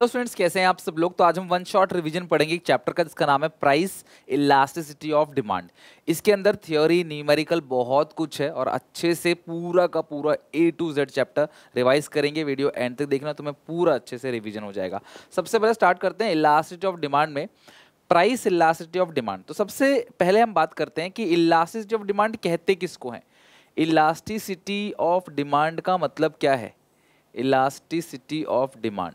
तो स्टूडेंट्स कैसे हैं आप सब लोग। तो आज हम वन शॉट रिवीजन पढ़ेंगे एक चैप्टर का जिसका नाम है प्राइस इलास्टिसिटी ऑफ डिमांड। इसके अंदर थ्योरी न्यूमेरिकल बहुत कुछ है और अच्छे से पूरा का पूरा ए टू जेड चैप्टर रिवाइज करेंगे। वीडियो एंड तक देखना, तुम्हें पूरा अच्छे से रिवीजन हो जाएगा। सबसे पहले स्टार्ट करते हैं इलास्टिसिटी ऑफ डिमांड में। प्राइस इलास्टिसिटी ऑफ डिमांड, तो सबसे पहले हम बात करते हैं कि इलास्टिसिटी ऑफ डिमांड कहते किसको हैं। इलास्टिसिटी ऑफ डिमांड का मतलब क्या है। इलास्टिसिटी ऑफ डिमांड,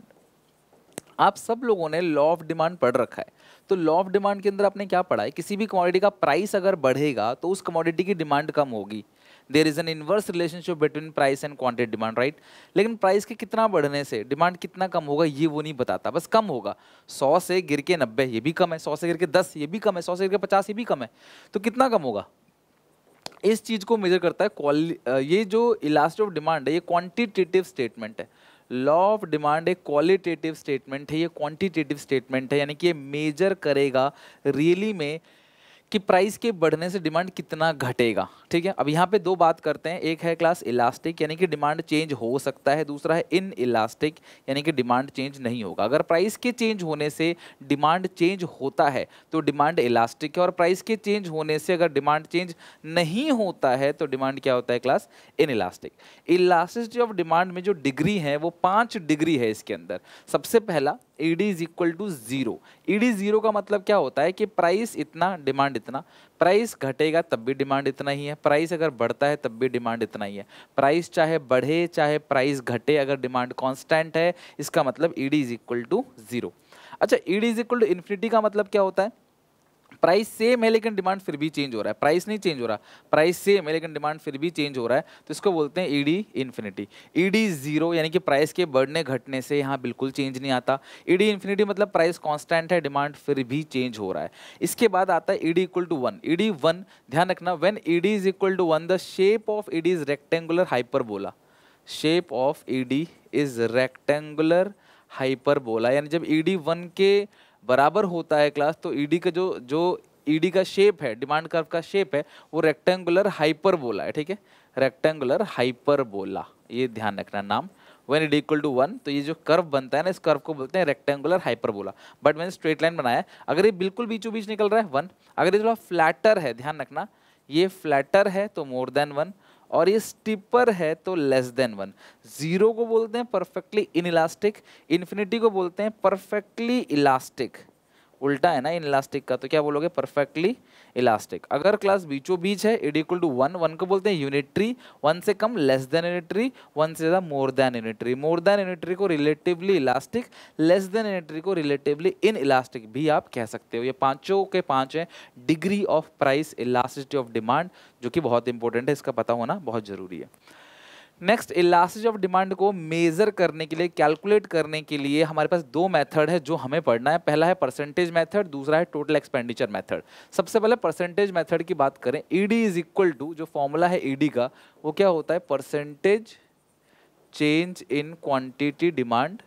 आप सब लोगों ने लॉ ऑफ डिमांड पढ़ रखा है। तो लॉ ऑफ डिमांड के अंदर आपने क्या पढ़ा है, किसी भी कमोडिटी का प्राइस अगर बढ़ेगा तो उस कमोडिटी की डिमांड कम होगी। There is an inverse relationship between price and quantity demand, right. लेकिन प्राइस के कितना बढ़ने से डिमांड कितना कम होगा ये वो नहीं बताता, बस कम होगा। 100 से गिर के 90 ये भी कम है, 100 से गिर के 10 ये भी कम है, 100 से गिर के 50 ये भी कम है। तो कितना कम होगा, इस चीज को मेजर करता है ये जो इलास्टिसिटी ऑफ डिमांड है ये क्वांटिटेटिव स्टेटमेंट है। लॉ ऑफ डिमांड एक क्वालिटेटिव स्टेटमेंट है, ये क्वांटिटेटिव स्टेटमेंट है, यानी कि ये मेजर करेगा रियली में कि प्राइस के बढ़ने से डिमांड कितना घटेगा। ठीक है, अब यहाँ पे दो बात करते हैं। एक है क्लास इलास्टिक यानी कि डिमांड चेंज हो सकता है, दूसरा है इन इलास्टिक यानी कि डिमांड चेंज नहीं होगा। अगर प्राइस के चेंज होने से डिमांड चेंज होता है तो डिमांड इलास्टिक है, और प्राइस के चेंज होने से अगर डिमांड चेंज नहीं होता है तो डिमांड क्या होता है class, in elastic. Elasticity of demand में जो डिग्री है वो 5 डिग्री है इसके अंदर। सबसे पहला ED is equal to zero. ED zero का मतलब क्या होता है कि प्राइस इतना डिमांड इतना, प्राइस घटेगा तब भी डिमांड इतना ही है, प्राइस अगर बढ़ता है तब भी डिमांड इतना ही है। प्राइस चाहे बढ़े चाहे प्राइस घटे, अगर डिमांड कांस्टेंट है इसका मतलब ED is equal to zero. अच्छा, ED is equal to infinity का मतलब क्या होता है, प्राइस सेम है लेकिन डिमांड फिर भी चेंज हो रहा है। प्राइस नहीं चेंज हो रहा, प्राइस सेम है लेकिन डिमांड फिर भी चेंज हो रहा है, तो इसको बोलते हैं ईडी इन्फिनिटी। ईडी जीरो यानी कि प्राइस के बढ़ने घटने से यहाँ बिल्कुल चेंज नहीं आता। ईडी इन्फिनिटी मतलब प्राइस कांस्टेंट है, डिमांड फिर भी चेंज हो रहा है। इसके बाद आता है ED equal to one. ED one, ध्यान रखना, when ED is equal to one the shape of ED is rectangular hyperbola. Shape of ED is rectangular hyperbola, यानी जब ईडी वन के बराबर होता है क्लास तो ईडी का जो जो ईडी का शेप है, डिमांड कर्व का शेप है, वो रेक्टेंगुलर हाइपरबोला है। ठीक है, रेक्टेंगुलर हाइपरबोला, ये ध्यान रखना नाम। When ED equal to one, तो ये जो कर्व बनता है ना, इस कर्व को बोलते हैं रेक्टेंगुलर हाइपरबोला। बट मैंने स्ट्रेट लाइन बनाया है, अगर ये बिल्कुल बीचों बीच निकल रहा है वन, अगर ये थोड़ा फ्लैटर है, ध्यान रखना ये फ्लैटर है तो मोर देन वन, और ये स्टिपर है तो लेस देन वन। जीरो को बोलते हैं परफेक्टली इनइलास्टिक, इन्फिनिटी को बोलते हैं परफेक्टली इलास्टिक। उल्टा है ना इन इलास्टिक का, तो क्या बोलोगे, परफेक्टली इलास्टिक। अगर क्लास बीचों बीच है, ED equal to one, one को बोलते हैं यूनिटरी, वन से कम लेस देन यूनिटरी, वन से ज्यादा more than unitary. More than unitary को relatively elastic, less than unitary को रिलेटिवली इन इलास्टिक भी आप कह सकते हो। ये पांचों के पांच हैं degree of price elasticity of demand, जो कि बहुत इंपॉर्टेंट है, इसका पता होना बहुत जरूरी है। नेक्स्ट, इलास्टिसिटी ऑफ डिमांड को मेजर करने के लिए, कैलकुलेट करने के लिए हमारे पास दो मेथड है जो हमें पढ़ना है। पहला है परसेंटेज मेथड, दूसरा है टोटल एक्सपेंडिचर मेथड। सबसे पहले परसेंटेज मेथड की बात करें, ईडी इज इक्वल टू, जो फॉर्मूला है ईडी का वो क्या होता है, percentage change in quantity demand,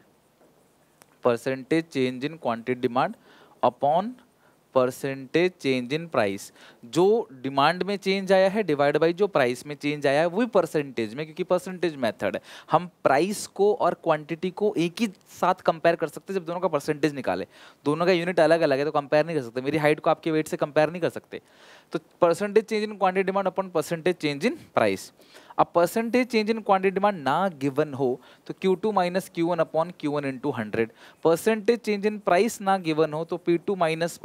percentage change in quantity demand upon percentage change in price. जो डिमांड में चेंज आया है डिवाइड बाई जो प्राइस में चेंज आया है वही परसेंटेज में, क्योंकि परसेंटेज मेथड है। हम प्राइस को और क्वांटिटी को एक ही साथ कंपेयर कर सकते हैं जब दोनों का परसेंटेज निकाले। दोनों का यूनिट अलग अलग है तो कंपेयर नहीं कर सकते, मेरी हाइट को आपके वेट से कंपेयर नहीं कर सकते। तो percentage change in quantity demand upon percentage change in price. अब percentage change in quantity demand ना गिवन हो तो Q2 minus Q1 upon Q1 into 100। Percentage change in price ना गिवन हो तो P2 minus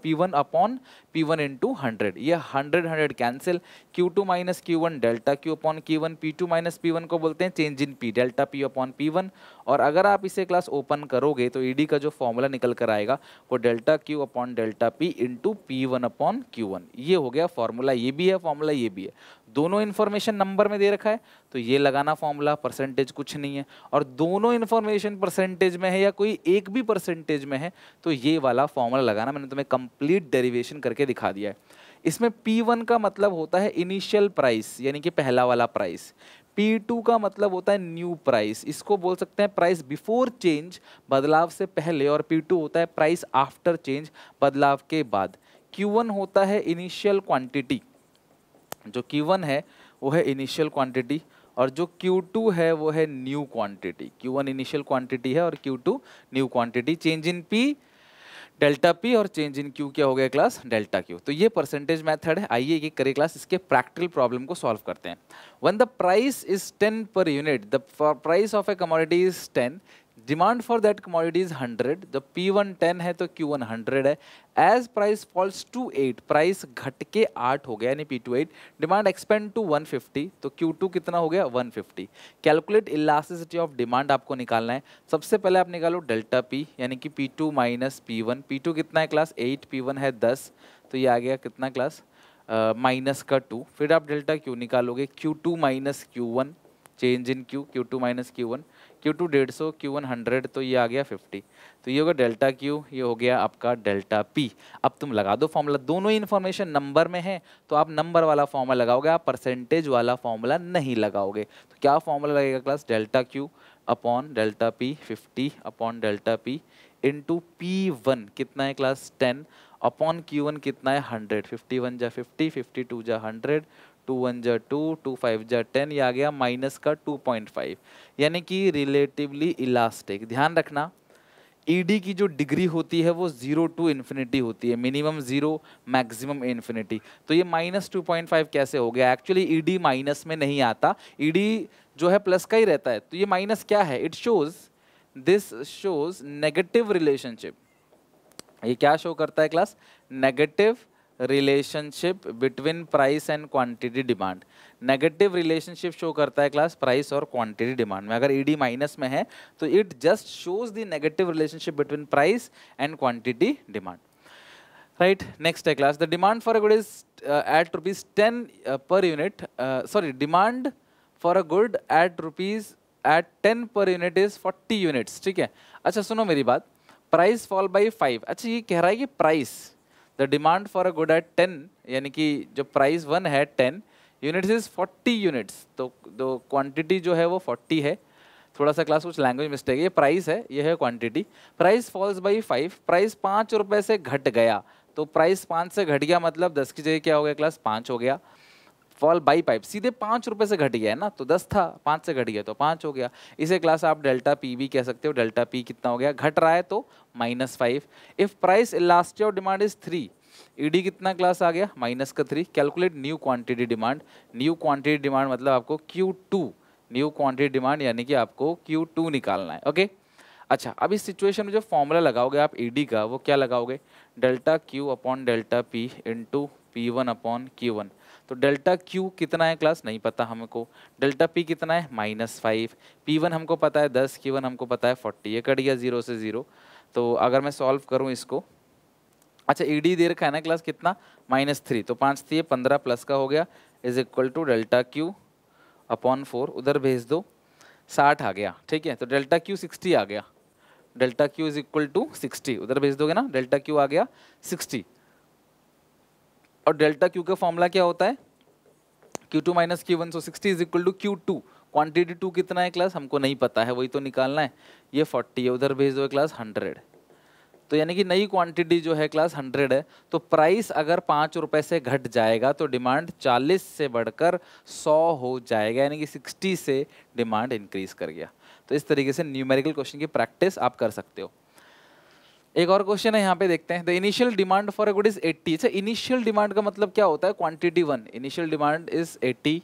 P1 upon P1 into 100। ये 100 cancel, Q2 minus Q1 delta Q upon Q1, P2 minus P1 को बोलते हैं change in P, delta P upon P1। और अगर आप इसे क्लास ओपन करोगे तो ईडी का जो फॉर्मूला निकल कर आएगा वो delta Q upon delta P into P1 upon Q1। ये हो गया फॉर्मूला, ये भी है फॉर्मूला, ये भी है। दोनों इन्फॉर्मेशन नंबर में दे रखा है तो ये लगाना फॉर्मूला, परसेंटेज कुछ नहीं है। और दोनों इन्फॉर्मेशन परसेंटेज में है या कोई एक भी परसेंटेज में है तो ये वाला फॉर्मूला लगाना। मैंने तुम्हें कंप्लीट डेरिवेशन करके दिखा दिया है। इसमें P1 का मतलब होता है इनिशियल प्राइस यानी कि पहला वाला प्राइस, P2 का मतलब होता है न्यू प्राइस, इसको बोल सकते हैं प्राइस बिफोर चेंज, बदलाव से पहले, और P2 होता है प्राइस आफ्टर चेंज, बदलाव के बाद। Q1 होता है इनिशियल क्वांटिटी, जो Q1 है वो है इनिशियल क्वांटिटी, और जो Q2 है वो है new quantity, Q1 initial quantity है और Q2 new quantity. Change in P delta P और चेंज इन Q क्या हो गया क्लास, डेल्टा Q। तो ये परसेंटेज मेथड है। आइए एक करिए क्लास इसके प्रैक्टिकल प्रॉब्लम को सॉल्व करते हैं। When the price is 10 per unit, the price of a commodity is 10, demand for that commodity is 100, जब P1 10 है तो Q1 100 है। As price falls to 8, price घट के 8 हो गया यानी P2 8, डिमांड एक्सपेंड टू 150, तो Q2 कितना हो गया 150। कैलकुलेट इलास्टिसिटी ऑफ डिमांड आपको निकालना है। सबसे पहले आप निकालो डेल्टा P यानी कि P2 माइनस P1। P2 कितना है क्लास 8, P1 है 10, तो ये आ गया कितना क्लास माइनस का 2। फिर आप डेल्टा Q निकालोगे, Q2 minus Q1, change in Q, Q2 minus Q1, Q2 150, Q1 100, तो ये आ गया 50। तो ये होगा डेल्टा Q, ये हो गया आपका डेल्टा P। अब तुम लगा दो फॉर्मूला, दोनों ही इन्फॉर्मेशन नंबर में है तो आप नंबर वाला फॉर्मूला लगाओगे, आप परसेंटेज वाला फॉर्मूला नहीं लगाओगे। तो क्या फॉर्मूला लगेगा class, delta Q upon delta P 50 upon delta P into P1 कितना है क्लास 10 अपॉन Q1 कितना है 100, 51 जा 50, 52 जा 100, 2 1 जा 2, 2 5 जा 10, ये आ गया माइनस का 2.5, यानी कि रिलेटिवली इलास्टिक। ध्यान रखना ईडी की जो डिग्री होती है वो 0 टू इन्फिनिटी होती है, मिनिमम 0 मैक्सिमम इन्फिनिटी। तो ये माइनस 2.5 कैसे हो गया, एक्चुअली ईडी माइनस में नहीं आता, ईडी जो है प्लस का ही रहता है। तो ये माइनस क्या है, it shows, this shows negative relationship. ये क्या शो करता है class, negative relationship between price and quantity demand. Negative relationship show करता है क्लास प्राइस और क्वांटिटी डिमांड में। अगर ईडी माइनस में है तो it just shows the negative relationship between price and quantity demand, right. Next है class, the demand for a good is at rupees 10 per unit, sorry demand for a good at rupees at 10 per unit is 40 units, ठीक है। अच्छा सुनो मेरी बात, price fall by 5, अच्छा ये कह रहा है कि price, the demand for a good at 10, यानी कि जो प्राइस 1 है 10 यूनिट्स इज 40 यूनिट्स, तो क्वांटिटी जो है वो 40 है। थोड़ा सा क्लास कुछ लैंग्वेज मिस्टेक है, ये प्राइस है, ये है quantity. Price falls by 5, price 5 रुपए से घट गया, तो प्राइस 5 से घट गया मतलब 10 की जगह क्या हो गया क्लास 5 हो गया। फॉल बाई 5 सीधे 5 रुपए से घट गया है ना, तो 10 था 5 से घट गया तो 5 हो गया। इसे क्लास आप डेल्टा P भी कह सकते हो, डेल्टा P कितना हो गया, घट रहा है तो -5। If price elasticity of demand is 3, ED कितना क्लास आ गया -3। Calculate new quantity demand, new quantity demand मतलब आपको Q2, न्यू क्वांटिटी डिमांड यानी कि आपको Q2 निकालना है, ओके। अच्छा अब इस सिचुएशन में जो फॉर्मूला लगाओगे आप ईडी का, वो क्या लगाओगे, delta Q upon delta P into P1 upon Q1। तो डेल्टा Q कितना है क्लास नहीं पता हमको, डेल्टा P कितना है -5, P1 हमको पता है 10, Q1 हमको पता है 40, ये कट गया 0 से 0। तो अगर मैं सॉल्व करूं इसको, अच्छा ईडी दे रखा है ना क्लास कितना -3, तो 5 थी 15 प्लस का हो गया is equal to delta Q upon 4, उधर भेज दो 60 आ गया, ठीक है। तो डेल्टा Q 60 आ गया, delta Q is equal to 60, उधर भेज दोगे ना, डेल्टा Q आ गया 60। और डेल्टा Q का फॉर्मूला क्या होता है, Q2 minus Q1, so 60 is equal to Q2। Quantity 2 कितना है क्लास हमको नहीं पता है, वही तो निकालना है, ये 40 है, उधर भेज दो क्लास 100। तो यानी कि नई क्वांटिटी जो है क्लास 100 है, तो प्राइस अगर 5 रुपए से घट जाएगा तो डिमांड 40 से बढ़कर 100 हो जाएगा, यानी कि 60 से डिमांड इंक्रीज कर गया। तो इस तरीके से न्यूमेरिकल क्वेश्चन की प्रैक्टिस आप कर सकते हो। एक और क्वेश्चन है यहाँ पे देखते हैं, the initial demand for a good is 80। अच्छा इनिशियल डिमांड का मतलब क्या होता है, quantity 1, initial demand is 80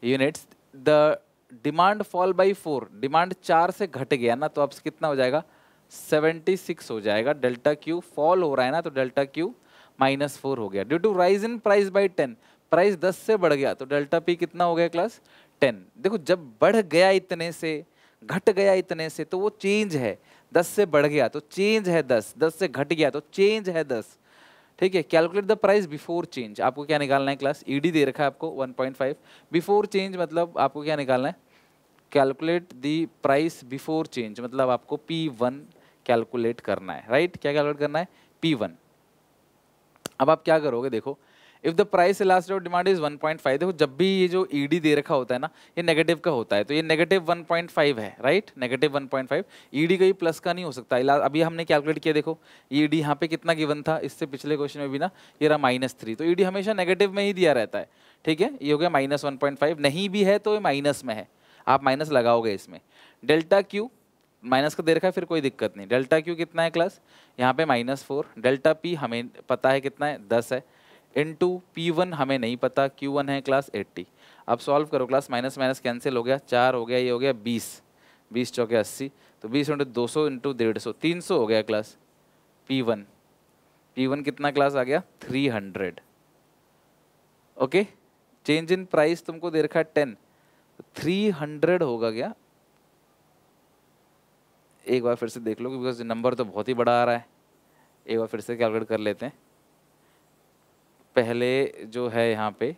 units, the demand fall by 4, demand 4 से घट गया ना, तो अब कितना हो जाएगा 76 हो जाएगा। डेल्टा Q फॉल हो रहा है ना, तो डेल्टा Q -4 हो गया। Due to rise in price by 10, price 10 से बढ़ गया तो डेल्टा P कितना हो गया क्लास 10। देखो जब बढ़ गया इतने से, घट गया इतने से, तो वो चेंज है, 10 से बढ़ गया तो चेंज है 10, 10 से घट गया तो चेंज है 10, ठीक है। Calculate the price before change, आपको क्या निकालना है क्लास, ईडी दे रखा है आपको 1.5, बिफोर चेंज मतलब आपको क्या निकालना है, calculate the price before change मतलब आपको P1 कैलकुलेट करना है, राइट। क्या कैलकुलेट करना है, P1। अब आप क्या करोगे, देखो if the price elasticity of demand is 1.5, देखो जब भी ये जो ईडी दे रखा होता है ना, ये नेगेटिव का होता है, तो ये नेगेटिव 1.5 है, राइट, नेगेटिव 1.5। ईडी का ही प्लस का नहीं हो सकता। अभी हमने कैलकुलेट किया, देखो ईडी यहाँ पे कितना गिवन था, इससे पिछले क्वेश्चन में भी ना, ये रहा -3, तो ईडी हमेशा नेगेटिव में ही दिया रहता है, ठीक है। ये हो गया -1.5, नहीं भी है तो ये माइनस में है, आप माइनस लगाओगे इसमें। डेल्टा क्यू माइनस का दे रखा है, फिर कोई दिक्कत नहीं। डेल्टा क्यू कितना है क्लास, यहाँ पे -4। डेल्टा पी हमें पता है कितना है, 10 है, इनटू P1 हमें नहीं पता, Q1 है क्लास 80। अब सॉल्व करो क्लास, माइनस माइनस कैंसिल हो गया, 4 हो गया, ये हो गया 20, 20 चौके 80, तो 20 इंटू 200 इंटू 150, 300 हो गया क्लास P1। P1 कितना क्लास आ गया, 300। ओके, चेंज इन प्राइस तुमको दे रखा है 10, 300 होगा क्या, एक बार फिर से देख लो बिकॉज नंबर तो बहुत ही बड़ा आ रहा है, एक बार फिर से कैलकुलेट कर लेते हैं। पहले जो है यहाँ पे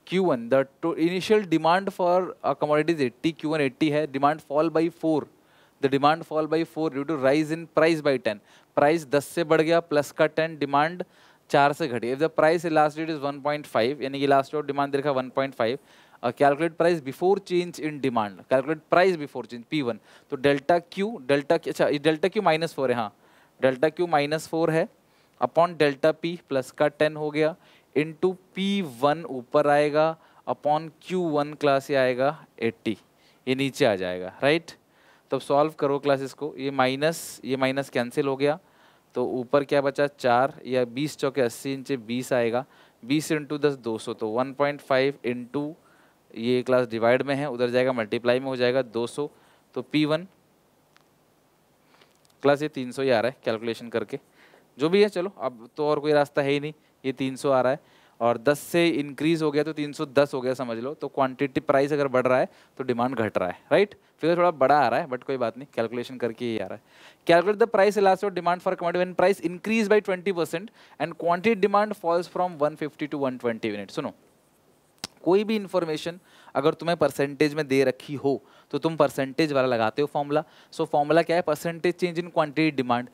Q1, the initial demand for commodities 80, Q1 80 है, demand fall by 4, the demand fall by 4 due to rise in price by 10, price 10 से बढ़ गया प्लस का 10, डिमांड 4 से घटी। If the price elasticity is 1.5, यानी कि लास्ट ऑफ डिमांड देखा 1.5, calculate price before change in demand, calculate price before change P1, तो डेल्टा क्यू, अच्छा डेल्टा क्यू -4 है, हाँ डेल्टा क्यू -4 है, अपॉन डेल्टा पी प्लस का 10 हो गया, इंटू P1 ऊपर आएगा, अपॉन Q1 क्लास ये आएगा 80, ये नीचे आ जाएगा, राइट। तो सॉल्व करो क्लास इसको, ये माइनस कैंसिल हो गया, तो ऊपर क्या बचा 4, या 20 चौके 80 इंचे 20 आएगा, 20 इंटू 10 200, तो 1.5 इंटू ये क्लास डिवाइड में है, उधर जाएगा मल्टीप्लाई में हो जाएगा 200, तो P1 क्लास ये 300 ही आ रहा है कैलकुलेशन करके, जो भी है चलो, अब तो और कोई रास्ता है ही नहीं, ये 300 आ रहा है, और 10 से इंक्रीज हो गया तो 310 हो गया समझ लो। तो क्वांटिटी प्राइस अगर बढ़ रहा है तो डिमांड घट रहा है, राइट। फिगर थोड़ा बड़ा आ रहा है बट कोई बात नहीं, कैलकुलेशन करके ही आ रहा है। Calculate the price elasticity of demand for commodity when price increase by 20% and quantity demand falls from 150 to 120 unit. सुनो, कोई भी इंफॉर्मेशन अगर तुम्हें परसेंटेज में दे रखी हो तो तुम परसेंटेज वाला लगाते हो फॉर्मूला। सो फॉर्मूला क्या है, percentage change in quantity demand,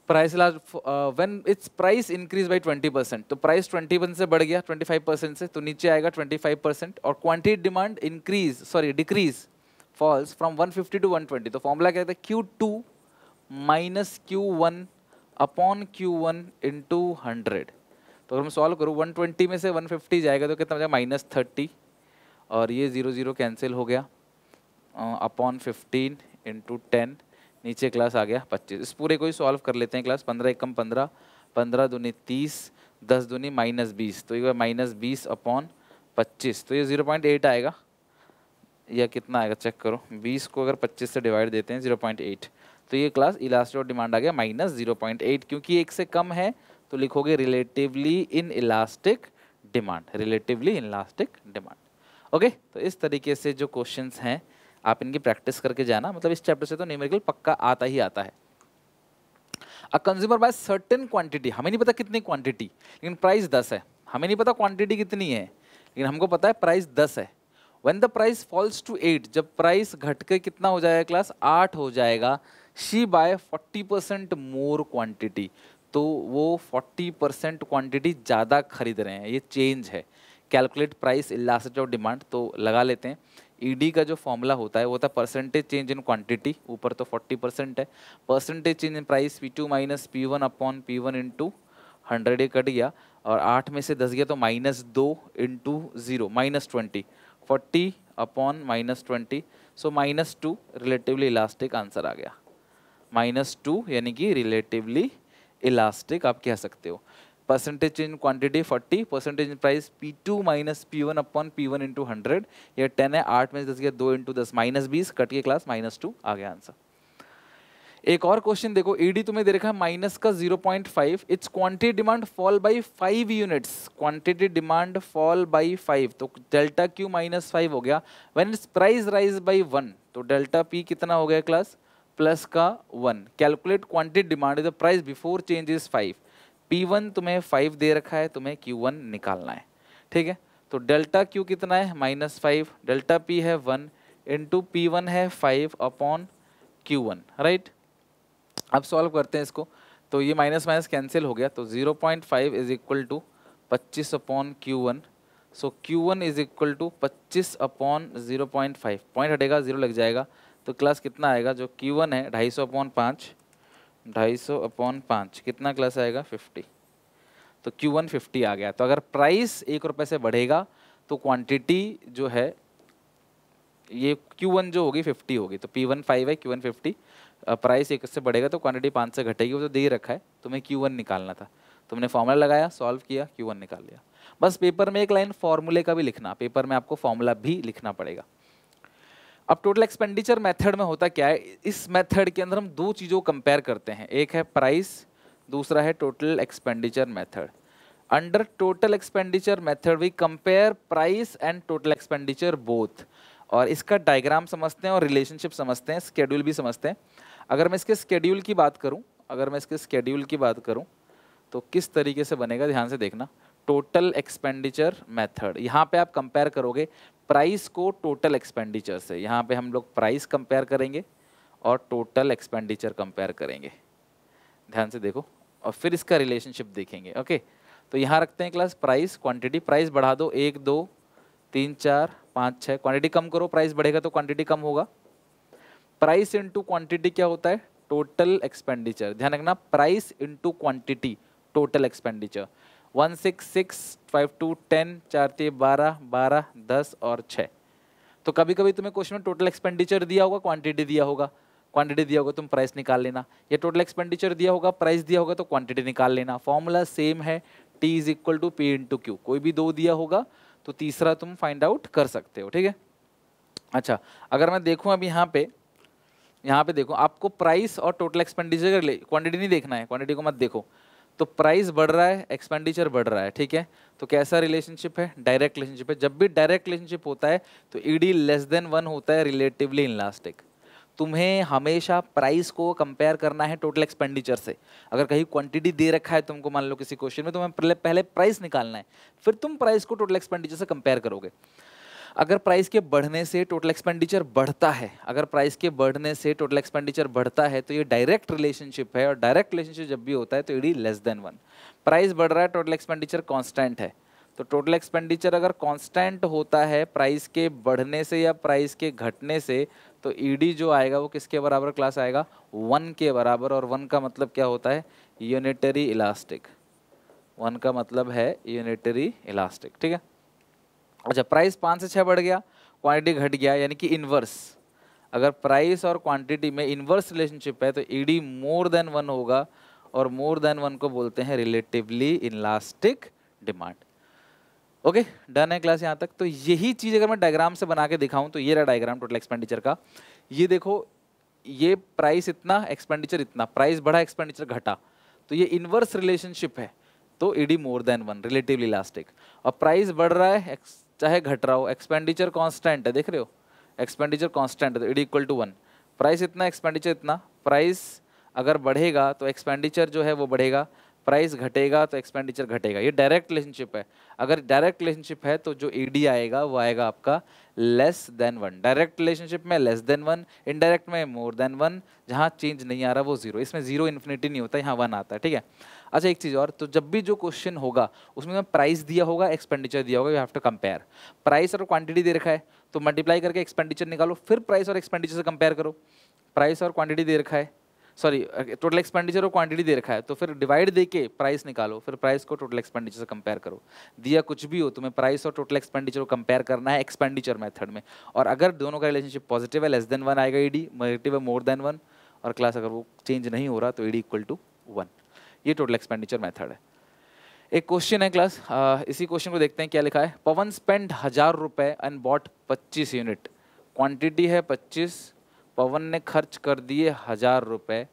price when it's price increase by 20%, तो प्राइस 20% से बढ़ गया 25% से, तो नीचे आएगा 25%, और quantity demand decrease falls from 150 to 120, तो फॉर्मूला क्या है, Q2 minus Q1 upon Q1 into 100। तो अगर मैं सॉल्व करूँ 120 में से 150 जाएगा तो कितना बचा, -30, और ये 0 0 कैंसिल हो गया, अपॉन 15 इंटू 10, नीचे क्लास आ गया 25। इस पूरे को ही सॉल्व कर लेते हैं क्लास, 15 एकम 15, 15 दूनी 30, 10 दूनी -20, तो ये -20 अपॉन 25, तो ये 0.8 आएगा, या कितना आएगा चेक करो, 20 को अगर 25 से डिवाइड देते हैं 0.8, तो ये क्लास इलास्टिसिटी ऑफ डिमांड आ गया -0.8, क्योंकि एक से कम है तो लिखोगे relatively in elastic demand, relatively in elastic demand. Okay, तो इस तरीके से जो क्वेश्चंस हैं आप इनकी प्रैक्टिस करके जाना, मतलब इस चैप्टर से तो न्यूमेरिकल पक्का आता ही आता है। A consumer buy certain quantity, हमें नहीं पता कितनी क्वांटिटी, लेकिन प्राइस 10 है, हमें नहीं पता क्वांटिटी कितनी है, लेकिन हमको पता है प्राइस 10 है। When the price falls to 8, जब प्राइस घट के कितना हो जाएगा क्लास, 8 हो जाएगा, शी बाय 40% मोर क्वांटिटी, तो वो 40% क्वांटिटी ज़्यादा खरीद रहे हैं, ये चेंज है। Calculate price elasticity of demand, तो लगा लेते हैं। ईडी का जो फॉर्मूला होता है वो होता है परसेंटेज चेंज इन क्वांटिटी, ऊपर तो 40% है, percentage change in price P2 minus P1 upon P1 into 100, ये कट गया, और 8 में से 10 गया तो -2 इंटू 0 -20, 40 अपॉन -20, सो -2 रिलेटिवली इलास्टिक आंसर आ गया, -2 यानी कि रिलेटिवली इलास्टिक आप कह सकते हो। Percentage change quantity 40, percentage in price P2 minus P1 upon P1 into 100, ये 10 है, 8 में से 10 गया, 2 इंटू 10 -20, कट के क्लास -2 आ गया आंसर। एक और क्वेश्चन देखो, ईडी तुम्हें दे रखा है माइनस का 0.5, it's quantity demand fall by 5 units, quantity demand fall by 5, तो डेल्टा क्यू -5 हो गया। When it's price rise by 1, तो डेल्टा पी कितना हो गया क्लास, प्लस का 1। Calculate quantity demand, the price before change is 5, P1 तुम्हें 5 दे रखा है, तुम्हें Q1 निकालना है, ठीक है। तो डेल्टा Q कितना है -5, डेल्टा P है 1 इंटू P1 है 5 अपॉन Q1, राइट। अब सॉल्व करते हैं इसको, तो ये माइनस माइनस कैंसिल हो गया, तो 0.5 is equal to 25 upon Q1, so Q1 is equal to 25 upon 0.5, point हटेगा 0 लग जाएगा, तो क्लास कितना आएगा, जो Q1 है 250 अपॉन 5, 250 अपॉन 5 कितना क्लास आएगा 50, तो Q1 50 आ गया। तो अगर प्राइस 1 रुपये से बढ़ेगा तो क्वांटिटी जो है ये Q1 जो होगी 50 होगी, तो P1 5 है, Q1 50, प्राइस 1 से बढ़ेगा तो क्वांटिटी 5 से घटेगी, वो तो दे ही रखा है, तुम्हें Q1 निकालना था, तुमने फॉर्मूला लगाया, सॉल्व किया, Q1 निकाल लिया। बस पेपर में एक लाइन फॉर्मूले का भी लिखना, पेपर में आपको फॉर्मूला भी लिखना पड़ेगा। अब टोटल एक्सपेंडिचर मेथड में होता क्या है, इस मेथड के अंदर हम दो चीज़ों को कंपेयर करते हैं, एक है प्राइस, दूसरा है total expenditure method. Under total expenditure method we compare price and total expenditure both, और इसका डायग्राम समझते हैं और रिलेशनशिप समझते हैं, स्केड्यूल भी समझते हैं। अगर मैं इसके स्केड्यूल की बात करूं, तो किस तरीके से बनेगा ध्यान से देखना। टोटल एक्सपेंडिचर मेथड, यहाँ पे आप कंपेयर करोगे प्राइस को टोटल एक्सपेंडिचर से, यहाँ पे हम लोग प्राइस कंपेयर करेंगे और टोटल एक्सपेंडिचर कंपेयर करेंगे, ध्यान से देखो, और फिर इसका रिलेशनशिप देखेंगे। ओके, तो यहाँ रखते हैं क्लास प्राइस क्वांटिटी, प्राइस बढ़ा दो 1 2 3 4 5 6, क्वांटिटी कम करो, प्राइस बढ़ेगा तो क्वांटिटी कम होगा। प्राइस इनटू क्वांटिटी क्या होता है, टोटल एक्सपेंडिचर, ध्यान रखना, price into quantity total expenditure. 1 6 6 5 2 10 4 3 12 12 10 और 6। तो कभी कभी तुम्हें क्वेश्चन में टोटल एक्सपेंडिचर दिया होगा, क्वांटिटी दिया होगा, क्वांटिटी दिया होगा तुम प्राइस निकाल लेना, या टोटल एक्सपेंडिचर दिया होगा, प्राइस दिया होगा तो क्वांटिटी निकाल लेना। फॉर्मूला सेम है, T is equal to P into Q, कोई भी दो दिया होगा तो तीसरा तुम फाइंड आउट कर सकते हो, ठीक है। अच्छा, अगर मैं देखूं अब यहाँ पे देखो, आपको प्राइस और टोटल एक्सपेंडिचर का क्वांटिटी नहीं देखना है, क्वांटिटी को मत देखो, तो प्राइस बढ़ रहा है, एक्सपेंडिचर बढ़ रहा है, ठीक है। तो कैसा रिलेशनशिप है, डायरेक्ट रिलेशनशिप है। जब भी डायरेक्ट रिलेशनशिप होता है तो ईडी लेस देन 1 होता है, रिलेटिवली इनलास्टिक। तुम्हें हमेशा प्राइस को कंपेयर करना है टोटल एक्सपेंडिचर से। अगर कहीं क्वांटिटी दे रखा है तुमको, मान लो किसी क्वेश्चन में, तुम्हें पहले प्राइस निकालना है, फिर तुम प्राइस को टोटल एक्सपेंडिचर से कंपेयर करोगे। अगर प्राइस के बढ़ने से टोटल एक्सपेंडिचर बढ़ता है, अगर प्राइस के बढ़ने से टोटल एक्सपेंडिचर बढ़ता है तो ये डायरेक्ट रिलेशनशिप है, और डायरेक्ट रिलेशनशिप जब भी होता है तो ईडी लेस देन 1। प्राइस बढ़ रहा है, टोटल एक्सपेंडिचर कांस्टेंट है, तो टोटल एक्सपेंडिचर अगर कांस्टेंट होता है प्राइस के बढ़ने से या प्राइस के घटने से, तो ईडी जो आएगा वो किसके बराबर क्लास आएगा, 1 के बराबर। और 1 का मतलब क्या होता है, यूनिटरी इलास्टिक, 1 का मतलब है यूनिटरी इलास्टिक, ठीक है। अच्छा, प्राइस 5 से 6 बढ़ गया, क्वांटिटी घट गया, यानी कि इनवर्स। अगर प्राइस और क्वांटिटी में इनवर्स रिलेशनशिप है तो ईडी मोर देन 1 होगा, और मोर देन 1 को बोलते हैं relatively inelastic demand. Okay, done है क्लास यहाँ तक। तो यही चीज़ अगर मैं डायग्राम से बना के दिखाऊं, तो ये रहा डायग्राम टोटल एक्सपेंडिचर का। ये देखो, ये प्राइस इतना, एक्सपेंडिचर इतना, प्राइस बढ़ा, एक्सपेंडिचर घटा, तो ये इनवर्स रिलेशनशिप है, तो ED more than 1, relatively elastic. और प्राइस बढ़ रहा है चाहे घट रहा हो, एक्सपेंडिचर कांस्टेंट है, देख रहे हो, एक्सपेंडिचर कांस्टेंट है, तो ईडी इक्वल टू 1। प्राइस इतना, एक्सपेंडिचर इतना, प्राइस अगर बढ़ेगा तो एक्सपेंडिचर जो है वो बढ़ेगा, प्राइस घटेगा तो एक्सपेंडिचर घटेगा। ये डायरेक्ट रिलेशनशिप है। अगर डायरेक्ट रिलेशनशिप है तो जो ईडी आएगा वो आएगा आपका लेस देन 1। डायरेक्ट रिलेशनशिप में लेस देन 1, इनडायरेक्ट में मोर देन 1, जहाँ चेंज नहीं आ रहा वो 0, इसमें 0 इन्फिनिटी नहीं होता, यहाँ 1 आता है, ठीक है। अच्छा, एक चीज़ और, तो जब भी जो क्वेश्चन होगा उसमें प्राइस दिया होगा, एक्सपेंडिचर दिया होगा, you have to compare. Price और क्वांटिटी दे रखा है तो मल्टीप्लाई करके एक्सपेंडिचर निकालो, फिर प्राइस और एक्सपेंडिचर से कंपेयर करो। प्राइस और क्वांटिटी दे रखा है, सॉरी, टोटल एक्सपेंडिचर और क्वांटिटी दे रखा है, तो फिर डिवाइड देके प्राइस निकालो, फिर प्राइस को टोटल एक्सपेंडिचर से कंपेयर करो। दिया कुछ भी हो, तुम्हें प्राइस और टोटल एक्सपेंडिचर को कंपेयर करना है एक्सपेंडिचर मेथड में। और अगर दोनों का रिलेशनशिप पॉजिटिव है, लेस देन 1 आएगा ईडी, नेगेटिव है मोर देन 1, और क्लास अगर वो चेंज नहीं हो रहा तो ईडी इक्वल टू 1। ये टोटल एक्सपेंडिचर मेथड है। एक क्वेश्चन है क्लास, इसी क्वेश्चन को देखते हैं क्या लिखा है। पवन स्पेंड 1000 रुपये एंड बॉट 25 यूनिट, क्वांटिटी है 25, पवन ने खर्च कर दिए 1000 रुपये।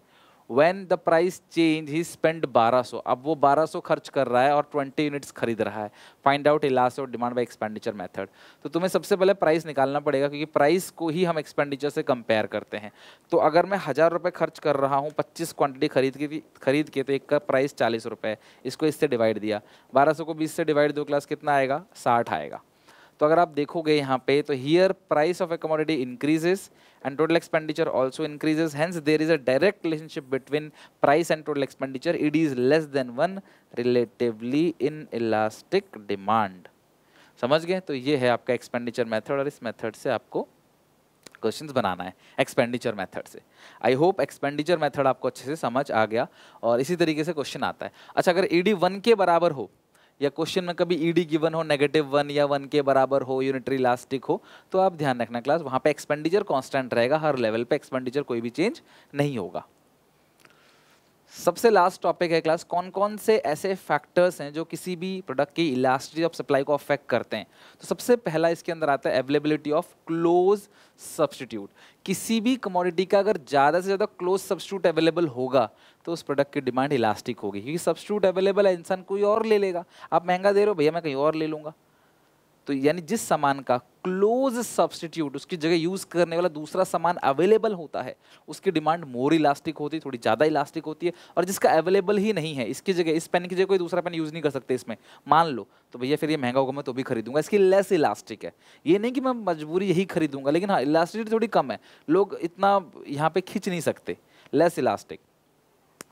When the price change he spend 1200, अब वो 1200 खर्च कर रहा है और 20 यूनिट्स खरीद रहा है। Find out elastic demand by expenditure method. तो तुम्हें सबसे पहले प्राइस निकालना पड़ेगा, क्योंकि प्राइस को ही हम एक्सपेंडिचर से कंपेयर करते हैं। तो अगर मैं 1000 रुपये खर्च कर रहा हूँ, 25 क्वांटिटी खरीद के, तो एक का प्राइस 40 रुपये है, इसको इससे डिवाइड दिया, 1200 को 20 से डिवाइड दो, क्लास कितना आएगा, 60 आएगा। तो अगर आप देखोगे यहाँ पे तो here price of a commodity increases and total expenditure also increases, hence there is a direct relationship between price and total expenditure. It is less than 1 relatively inelastic demand. समझ गए? तो ये है आपका एक्सपेंडिचर मेथड और इस method से आपको क्वेश्चंस बनाना है एक्सपेंडिचर मेथड से। आई होप एक्सपेंडिचर मेथड आपको अच्छे से समझ आ गया और इसी तरीके से क्वेश्चन आता है। अच्छा, अगर ईडी 1 के बराबर हो या क्वेश्चन में कभी ईडी गिवन हो -1 या 1 के बराबर हो, यूनिटरी इलास्टिक हो, तो आप ध्यान रखना क्लास, वहां पे एक्सपेंडिचर कांस्टेंट रहेगा, हर लेवल पे एक्सपेंडिचर कोई भी चेंज नहीं होगा। सबसे लास्ट टॉपिक है क्लास, कौन कौन से ऐसे फैक्टर्स हैं जो किसी भी प्रोडक्ट की इलास्टिसिटी ऑफ सप्लाई को अफेक्ट करते हैं। तो सबसे पहला इसके अंदर आता है अवेलेबिलिटी ऑफ क्लोज सब्स्टिट्यूट। किसी भी कमोडिटी का अगर ज़्यादा से ज़्यादा क्लोज सब्स्टिट्यूट अवेलेबल होगा तो उस प्रोडक्ट की डिमांड इलास्टिक होगी, क्योंकि सब्स्टिट्यूट अवेलेबल है, इंसान कोई और ले लेगा। आप महंगा दे रहे हो, भैया मैं कहीं और ले लूँगा। तो यानी जिस सामान का क्लोज सब्स्टिट्यूट, उसकी जगह यूज करने वाला दूसरा सामान अवेलेबल होता है, उसकी डिमांड मोर इलास्टिक होती है, थोड़ी ज़्यादा इलास्टिक होती है। और जिसका अवेलेबल ही नहीं है, इसकी जगह, इस पेन की जगह कोई दूसरा पेन यूज नहीं कर सकते इसमें, मान लो, तो भैया फिर ये महंगा होगा, मैं तो भी खरीदूंगा। इसकी लेस इलास्टिक है, ये नहीं कि मैं मजबूरी यही खरीदूंगा, लेकिन हाँ इलास्टिसिटी थोड़ी कम है, लोग इतना यहाँ पे खींच नहीं सकते। Less elastic.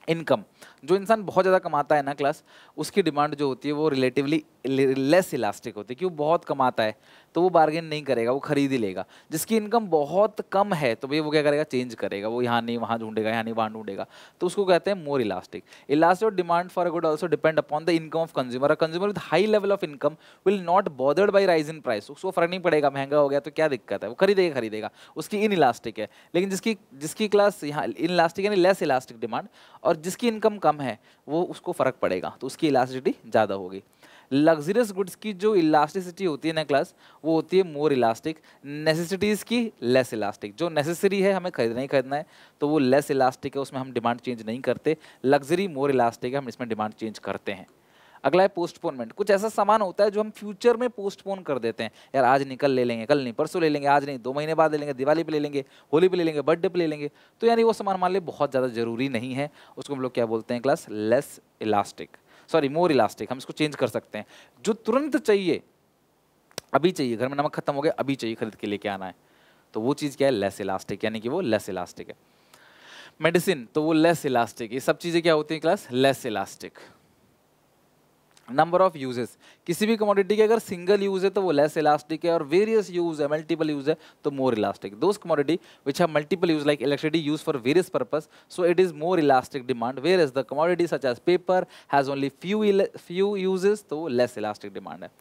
इनकम, जो इंसान बहुत ज़्यादा कमाता है ना क्लास, उसकी डिमांड जो होती है वो रिलेटिवली लेस इलास्टिक होती है, क्योंकि वो बहुत कमाता है तो वो बार्गेन नहीं करेगा, वो खरीद ही लेगा। जिसकी इनकम बहुत कम है तो भैया वो क्या करेगा, चेंज करेगा, वो यहाँ नहीं वहाँ ढूंढेगा, यहाँ नहीं वहाँ ढूंढेगा, तो उसको कहते हैं मोर elastic. Elastic demand for a good also depend upon the income of consumer. Consumer with high level of income will not bothered by rise in price, उसको फर्क नहीं पड़ेगा, महंगा हो गया तो क्या दिक्कत है, वो खरीदेगा, उसकी इन इलास्टिक है। लेकिन जिसकी क्लास यहाँ इन इलास्टिक यानी लेस इलास्टिक डिमांड, और जिसकी इनकम कम है वो उसको फर्क पड़ेगा, तो उसकी इलास्टिसिटी ज़्यादा होगी। लग्जरियस गुड्स की जो इलास्टिसिटी होती है ना क्लास, वो होती है मोर इलास्टिक। नेसेसिटीज़ की लेस इलास्टिक। जो नेसेसरी है, हमें खरीदना ही खरीदना है, तो वो लेस इलास्टिक है, उसमें हम डिमांड चेंज नहीं करते। लग्जरी मोर इलास्टिक है, हम इसमें डिमांड चेंज करते हैं। अगला है पोस्टपोनमेंट। कुछ ऐसा सामान होता है जो हम फ्यूचर में पोस्टपोन कर देते हैं, यार आज नहीं कल ले लेंगे, कल नहीं परसों ले लेंगे, आज नहीं 2 महीने बाद ले लेंगे, दिवाली पे ले लेंगे, होली पे ले लेंगे, बर्थडे पे ले लेंगे। तो यानी वो सामान मान ली बहुत ज़्यादा जरूरी नहीं है, उसको हम लोग क्या बोलते हैं क्लास, लेस इलास्टिक, सॉरी मोर इलास्टिक। हम इसको चेंज कर सकते हैं। जो तुरंत चाहिए, अभी चाहिए, घर में नमक खत्म हो गया, अभी चाहिए, खरीद के लेके आना है, तो वो चीज़ क्या है, लेस इलास्टिक, यानी कि वो लेस इलास्टिक है। मेडिसिन, तो वो लेस इलास्टिक। ये सब चीज़ें क्या होती हैं class, less elastic. Number of uses, किसी भी कमोडिटी के अगर सिंगल यूज है तो वो लेस इलास्टिक है, और वेरियस यूज है, मल्टीपल यूज है, तो more elastic. Those commodity which have multiple use like electricity use for various purpose, so it is more elastic demand, whereas the commodity such as paper has only few uses, तो less elastic demand है।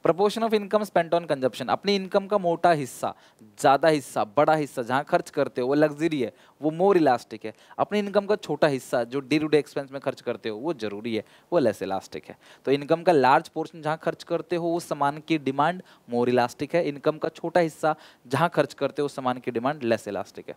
Proportion of income spent on consumption, अपनी income का मोटा हिस्सा, ज़्यादा हिस्सा, बड़ा हिस्सा जहाँ खर्च करते हो वो लग्जरी है, वो मोर इलास्टिक है। अपनी इनकम का छोटा हिस्सा जो डे टू डे एक्सपेंस में खर्च करते हो वो जरूरी है, वो लेस इलास्टिक है। तो इनकम का लार्ज पोर्शन जहाँ खर्च करते हो उस सामान की डिमांड मोर इलास्टिक है, इनकम का छोटा हिस्सा जहाँ खर्च करते हो उस सामान की डिमांड लेस इलास्टिक है।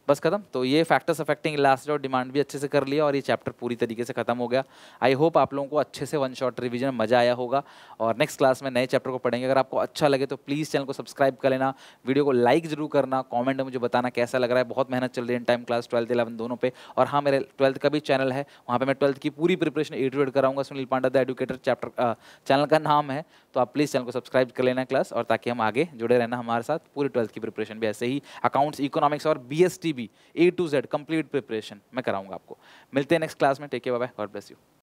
बस खत्म। तो ये फैक्टर्स अफेक्टिंग इलास्टिसिटी और डिमांड भी अच्छे से कर लिया और ये चैप्टर पूरी तरीके से खत्म हो गया। आई होप आप लोगों को अच्छे से वन शॉट रिवीजन में मजा आया होगा, और नेक्स्ट क्लास में नए चैप्टर को पढ़ेंगे। अगर आपको अच्छा लगे तो प्लीज़ चैनल को सब्सक्राइब कर लेना, वीडियो को लाइक जरूर करना, कॉमेंट में मुझे बताना कैसा लग रहा है। बहुत मेहनत चल रही है इन टाइम क्लास 12th 11 दोनों पे। और हाँ, मेरे 12th का भी चैनल है, वहाँ पर मैं 12th की पूरी प्रिपरेशन A to Z कराऊंगा। सुनील पांडा द एडुकेटर चैप्टर चैनल का नाम है, तो आप प्लीज़ चैनल को सब्सक्राइब कर लेना क्लास, और ताकि हम आगे जुड़े रहना हमारे साथ। पूरी 12th की प्रिपरेशन भी ऐसे ही, अकाउंट्स, इकोनॉमिक्स और BST भी A to Z complete preparation मैं कराऊंगा आपको। मिलते हैं नेक्स्ट क्लास में। Take care, bye bye, God bless you.